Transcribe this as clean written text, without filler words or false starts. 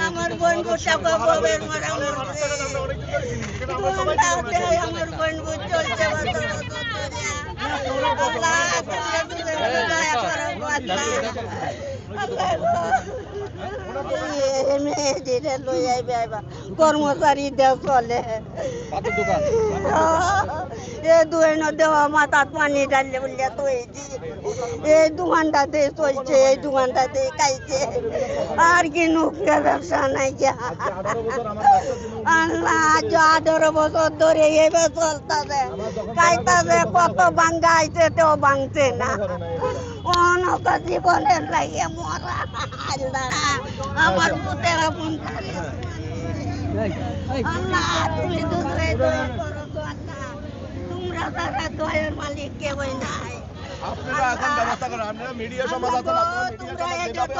আমার বোন গোটাকে ববের মারা মরছে আমার বোন বুঝ চলছে কর্মচারী দেশ চলে দেওয়া মাথার পানি ডাললে বললে তো এই দোকানটাতে চলছে এই দোকানটাতে খাইছে আর কি নুকিয়া ব্যবসা নাই আল্লাহ 18 বছর ধরে এবার চলতেছে খাইতেছে কত ভাঙ্গা আইছে তো ভাঙছে না অনক জীবনের লাগিয়ে মরা আল্লাহ আমার পুতের আপন আল্লাহ তুমি দুধরে দয়া করো তো আল্লাহ তোমরা তারা দয়ার মালিক কেউ নাই আপনারা এখন ব্যবস্থা করেন, আপনারা মিডিয়া সমাজ আছেন, আপনারা মিডিয়া সমাজ